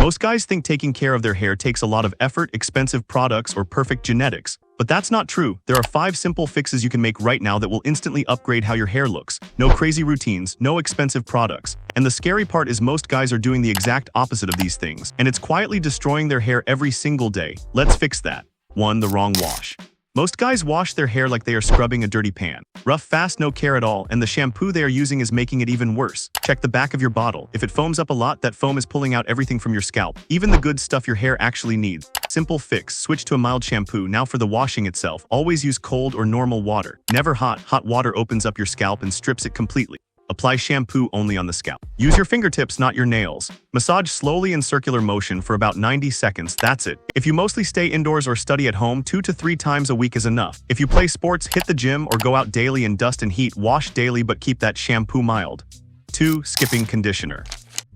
Most guys think taking care of their hair takes a lot of effort, expensive products, or perfect genetics. But that's not true. There are 5 simple fixes you can make right now that will instantly upgrade how your hair looks. No crazy routines, no expensive products. And the scary part is most guys are doing the exact opposite of these things, and it's quietly destroying their hair every single day. Let's fix that. 1. The wrong wash. Most guys wash their hair like they are scrubbing a dirty pan. Rough, fast, no care at all, and the shampoo they are using is making it even worse. Check the back of your bottle. If it foams up a lot, that foam is pulling out everything from your scalp, even the good stuff your hair actually needs. Simple fix: switch to a mild shampoo. Now for the washing itself, always use cold or normal water. Never hot. Hot water opens up your scalp and strips it completely. Apply shampoo only on the scalp. Use your fingertips, not your nails. Massage slowly in circular motion for about 90 seconds, that's it. If you mostly stay indoors or study at home, 2 to 3 times a week is enough. If you play sports, hit the gym, or go out daily in dust and heat, wash daily but keep that shampoo mild. 2. Skipping conditioner.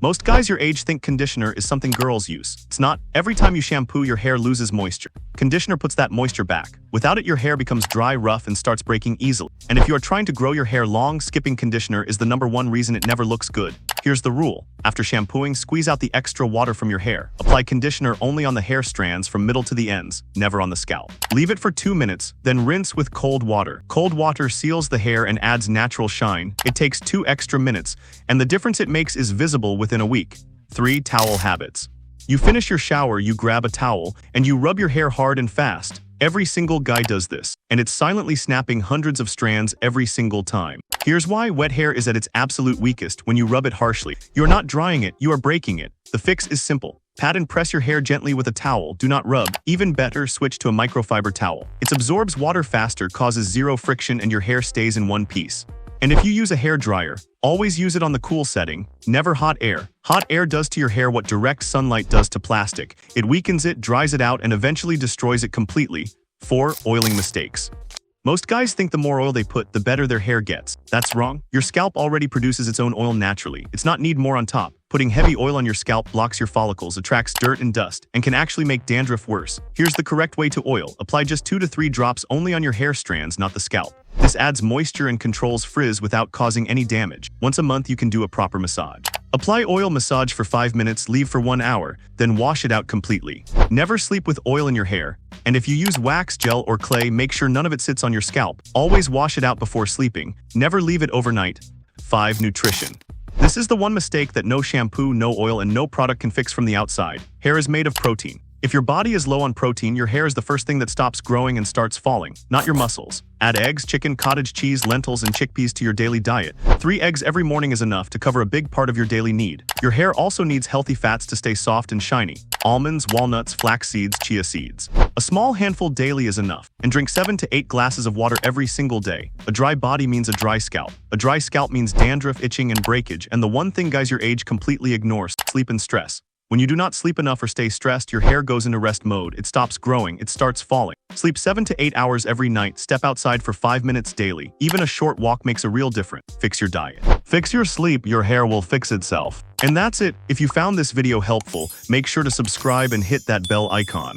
Most guys your age think conditioner is something girls use. It's not. Every time you shampoo, your hair loses moisture. Conditioner puts that moisture back. Without it, your hair becomes dry, rough, and starts breaking easily. And if you are trying to grow your hair long, skipping conditioner is the #1 reason it never looks good. Here's the rule. After shampooing, squeeze out the extra water from your hair. Apply conditioner only on the hair strands from middle to the ends, never on the scalp. Leave it for 2 minutes, then rinse with cold water. Cold water seals the hair and adds natural shine. It takes 2 extra minutes, and the difference it makes is visible within a week. 3. Towel habits. You finish your shower, you grab a towel, and you rub your hair hard and fast. Every single guy does this, and it's silently snapping hundreds of strands every single time. Here's why: wet hair is at its absolute weakest when you rub it harshly. You're not drying it, you are breaking it. The fix is simple. Pat and press your hair gently with a towel, do not rub. Even better, switch to a microfiber towel. It absorbs water faster, causes zero friction, and your hair stays in one piece. And if you use a hair dryer, always use it on the cool setting, never hot air. Hot air does to your hair what direct sunlight does to plastic. It weakens it, dries it out, and eventually destroys it completely. 4. Oiling mistakes. Most guys think the more oil they put, the better their hair gets. That's wrong. Your scalp already produces its own oil naturally. It's not need more on top. Putting heavy oil on your scalp blocks your follicles, attracts dirt and dust, and can actually make dandruff worse. Here's the correct way to oil. Apply just 2 to 3 drops only on your hair strands, not the scalp. This adds moisture and controls frizz without causing any damage. Once a month, you can do a proper massage. Apply oil massage for 5 minutes, leave for 1 hour, then wash it out completely. Never sleep with oil in your hair. And if you use wax, gel, or clay, make sure none of it sits on your scalp. Always wash it out before sleeping. Never leave it overnight. 5. Nutrition. This is the one mistake that no shampoo, no oil, and no product can fix from the outside. Hair is made of protein. If your body is low on protein, your hair is the first thing that stops growing and starts falling, not your muscles. Add eggs, chicken, cottage cheese, lentils, and chickpeas to your daily diet. 3 eggs every morning is enough to cover a big part of your daily need. Your hair also needs healthy fats to stay soft and shiny. Almonds, walnuts, flax seeds, chia seeds. A small handful daily is enough. And drink 7 to 8 glasses of water every single day. A dry body means a dry scalp. A dry scalp means dandruff, itching, and breakage. And the one thing guys your age completely ignores: sleep and stress. When you do not sleep enough or stay stressed, your hair goes into rest mode. It stops growing. It starts falling. Sleep 7 to 8 hours every night. Step outside for 5 minutes daily. Even a short walk makes a real difference. Fix your diet. Fix your sleep, your hair will fix itself. And that's it. If you found this video helpful, make sure to subscribe and hit that bell icon.